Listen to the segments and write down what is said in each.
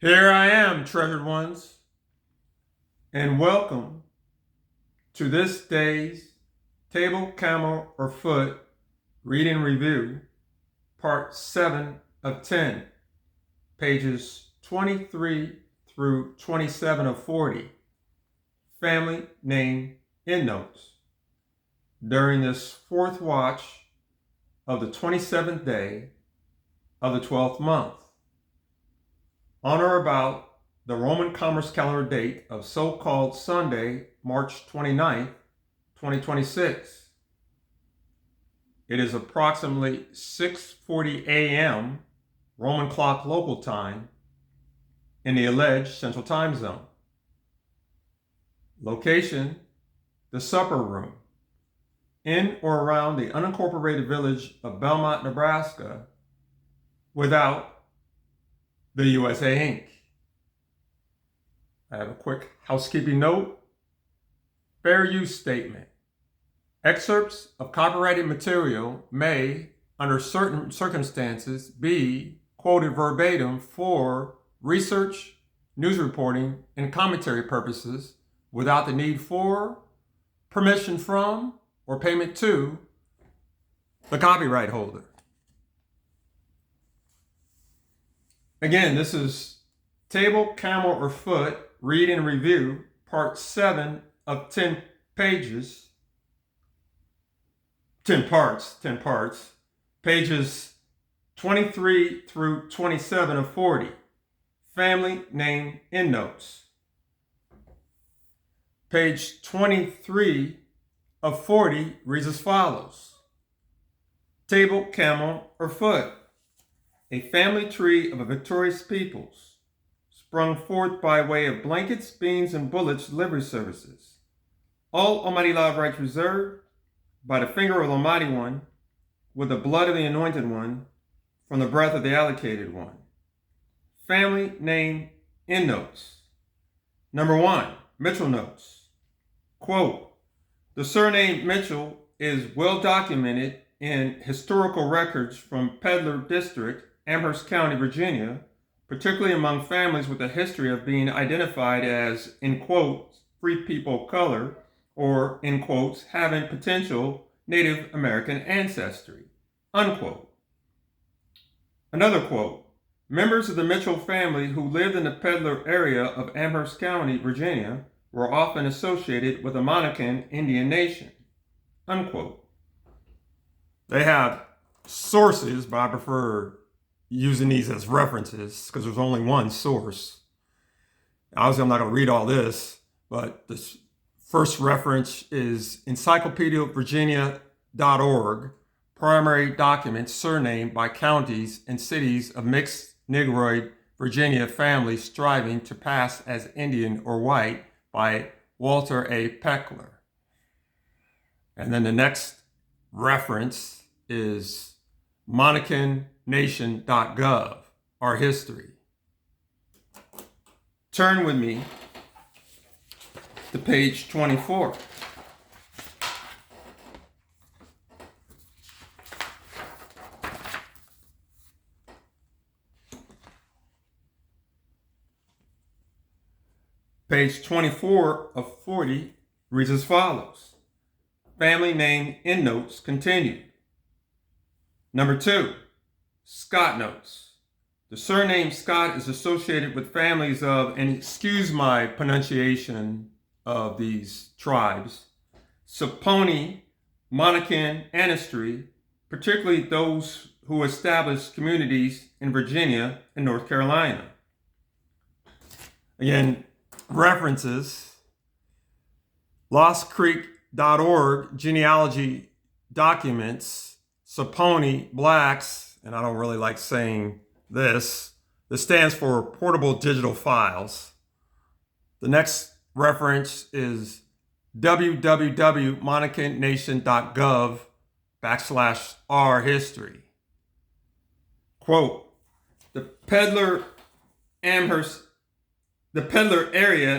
Here I am, treasured ones, and welcome to this day's Table, Camel, or Foot Read and Review, Part 7 of 10, pages 23 through 27 of 40, Family Name Endnotes. During this fourth watch of the 27th day of the 12th month, on or about the Roman Commerce Calendar date of so-called Sunday, March 29th, 2026. It is approximately 6:40 a.m. Roman clock local time in the alleged Central Time Zone. Location, the supper room, in or around the unincorporated village of Belmont, Nebraska, without the USA Inc. I have a quick housekeeping note. Fair use statement. Excerpts of copyrighted material may, under certain circumstances, be quoted verbatim for research, news reporting, and commentary purposes without the need for, permission from, or payment to the copyright holder. Again, this is Table, Camel, or Foot, Read and Review, Part 7 of 10 pages, 10 parts, pages 23 through 27 of 40, Family Name Endnotes. Page 23 of 40 reads as follows. Table, Camel, or Foot. A family tree of a victorious peoples, sprung forth by way of blankets, beans, and bullets delivery services. All Almighty Love rights reserved by the finger of the Almighty One, with the blood of the Anointed One, from the breath of the allocated one. Family Name Endnotes. Number 1, Mitchell Notes. Quote, the surname Mitchell is well documented in historical records from Peddler District, Amherst County, Virginia, particularly among families with a history of being identified as, in quotes, free people of color, or, in quotes, having potential Native American ancestry, unquote. Another quote, members of the Mitchell family who lived in the Peddler area of Amherst County, Virginia, were often associated with the Monacan Indian Nation, unquote. They have sources, but I prefer using these as references because there's only one source. Obviously, I'm not going to read all this, but this first reference is encyclopediavirginia.org, primary documents, surname by counties and cities of mixed Negroid Virginia families striving to pass as Indian or white by Walter A. Peckler. And then the next reference is MonacanNation.gov, our history. Turn with me to page 24. Page 24 of 40 reads as follows. Family Name Endnotes continued. Number 2, Scott Notes. The surname Scott is associated with families of, and excuse my pronunciation of these tribes, Saponi, Monacan ancestry, particularly those who established communities in Virginia and North Carolina. Again, references, LostCreek.org, genealogy documents, Saponi Blacks, and I don't really like saying this. This stands for Portable Digital Files. The next reference is www.monacannation.gov/our history. Quote, the Peddler area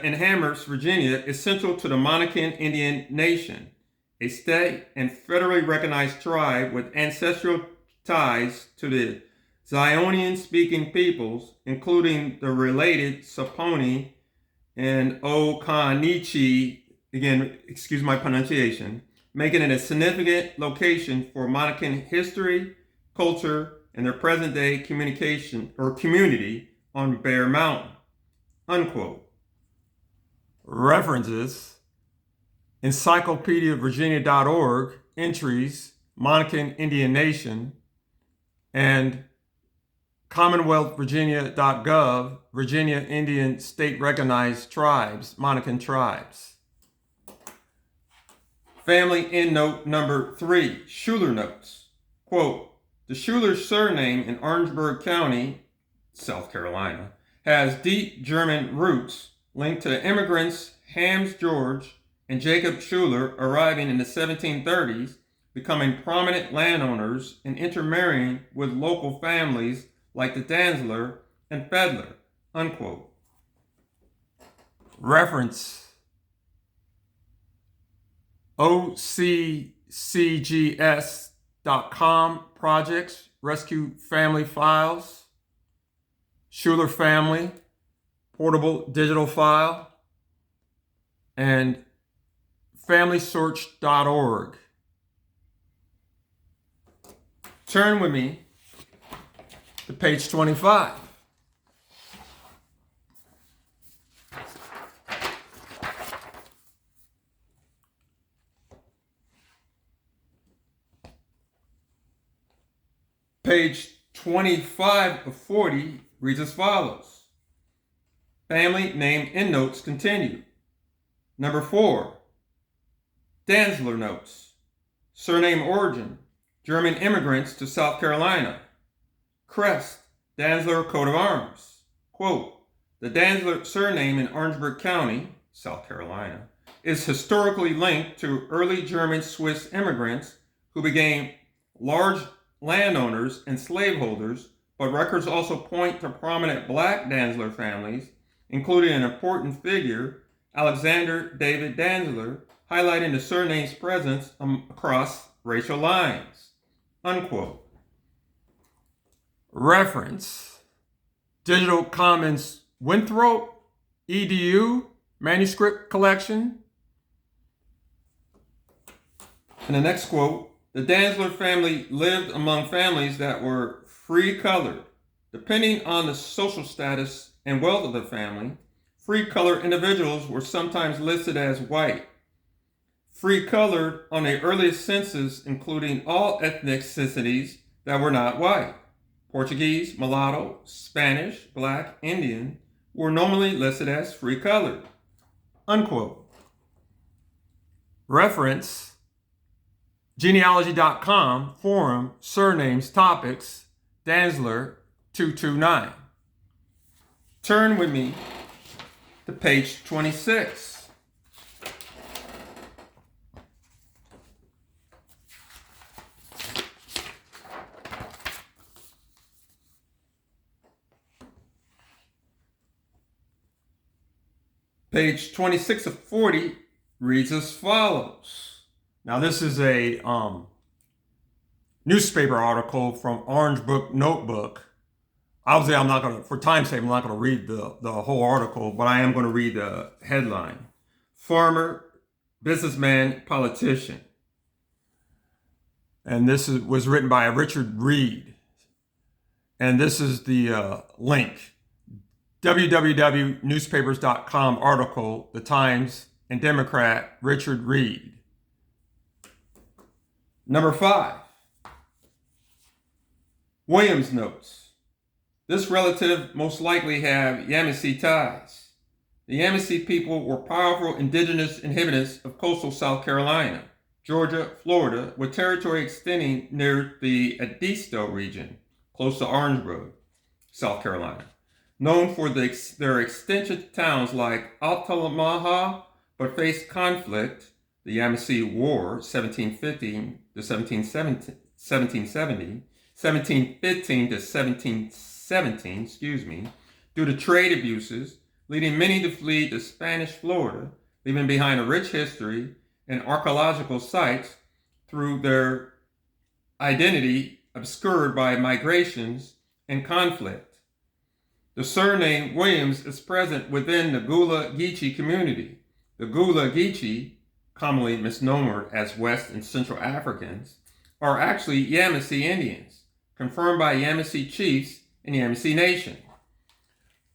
in Amherst, Virginia is central to the Monacan Indian Nation, a state and federally recognized tribe with ancestral ties to the Zionian-speaking peoples, including the related Saponi and Okanichi, again, excuse my pronunciation, making it a significant location for Monacan history, culture, and their present-day communication or community on Bear Mountain, unquote. References: encyclopediavirginia.org, entries, Monacan Indian Nation, and commonwealthvirginia.gov, Virginia Indian State Recognized Tribes, Monacan Tribes. Family EndNote number 3, Shuler Notes. Quote, the Shuler surname in Orangeburg County, South Carolina, has deep German roots linked to immigrants Hams George and Jacob Shuler arriving in the 1730s, becoming prominent landowners and intermarrying with local families like the Dantzler and Fedler, unquote. Reference: OCCGS.com, projects, rescue family files, Shuler family, portable digital file, and FamilySearch.org. Turn with me to page 25. Page 25 of 40 reads as follows. Family name EndNotes continue. Number 4, Dantzler Notes. Surname origin, German immigrants to South Carolina. Crest, Dantzler coat of arms. Quote, the Dantzler surname in Orangeburg County, South Carolina, is historically linked to early German Swiss immigrants who became large landowners and slaveholders, but records also point to prominent black Dantzler families, including an important figure, Alexander David Dantzler, highlighting the surname's presence across racial lines, unquote. Reference: Digital Commons Winthrop, EDU, manuscript collection. And the next quote, the Dantzler family lived among families that were free-colored. Depending on the social status and wealth of the family, free-colored individuals were sometimes listed as white. Free-colored on the earliest census, including all ethnicities that were not white. Portuguese, mulatto, Spanish, black, Indian were normally listed as free-colored, unquote. Reference: genealogy.com, forum, surnames, topics, Dantzler 229. Turn with me to page 26. Page 26 of 40 reads as follows. Now, this is a newspaper article from Orangeburg Notebook. Obviously, I'm not going to, for time's sake, I'm not going to read the whole article, but I am going to read the headline. Farmer, businessman, politician. And this was written by Richard Reed. And this is the link. www.newspapers.com article, The Times and Democrat, Richard Reed. Number 5, Williams Notes. This relative most likely have Yamasee ties. The Yamasee people were powerful indigenous inhabitants of coastal South Carolina, Georgia, Florida, with territory extending near the Edisto region, close to Orangeburg, South Carolina. Known for their extensive towns like Altamaha, but faced conflict, the Yamasee War, 1715 to 1770, 1715 to 1717, due to trade abuses, leading many to flee to Spanish Florida, leaving behind a rich history and archaeological sites through their identity obscured by migrations and conflict. The surname Williams is present within the Gula Geechee community. The Gula Geechee, commonly misnomered as West and Central Africans, are actually Yamasee Indians, confirmed by Yamasee chiefs in Yamasee Nation.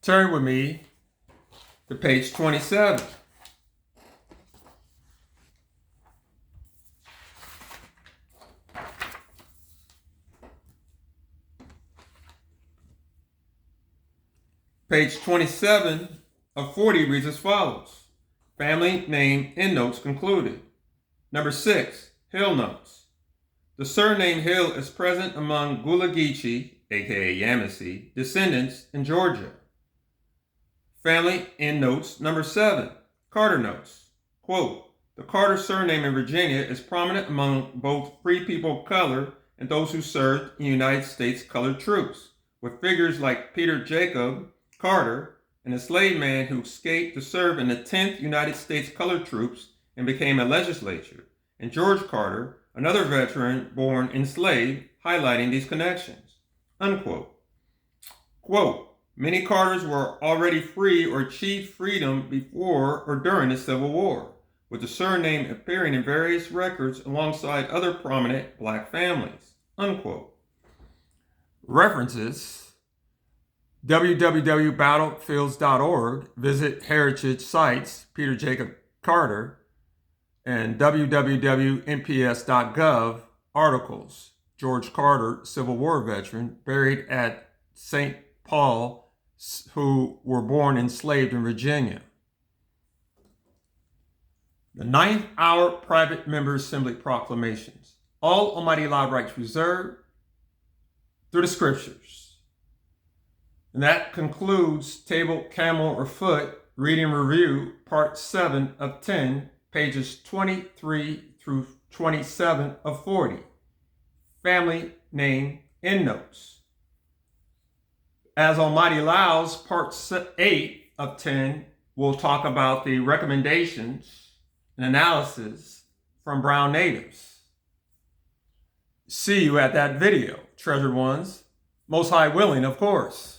Turn with me to page 27. Page 27 of 40 reads as follows. Family name endnotes concluded. Number 6, Hill notes. The surname Hill is present among Gula Geechee, aka Yamasee, descendants in Georgia. Family endnotes number 7, Carter notes. Quote, the Carter surname in Virginia is prominent among both free people of color and those who served in United States colored troops, with figures like Peter Jacob Carter, an enslaved man who escaped to serve in the 10th United States Colored Troops and became a legislator, and George Carter, another veteran born enslaved, highlighting these connections. Unquote. Quote, many Carters were already free or achieved freedom before or during the Civil War, with the surname appearing in various records alongside other prominent black families. Unquote. References: www.battlefields.org, visit heritage sites, Peter Jacob Carter, and www.nps.gov, articles, George Carter, Civil War veteran, buried at St. Paul, who were born enslaved in Virginia. The 9th hour private member assembly proclamations. All Almighty Allah rights reserved through the scriptures. And that concludes Table, Camel, or Foot, Reading Review, Part 7 of 10, pages 23 through 27 of 40. Family name endnotes. As Almighty allows, Part 8 of 10 will talk about the recommendations and analysis from brown natives. See you at that video, treasured ones. Most High willing, of course.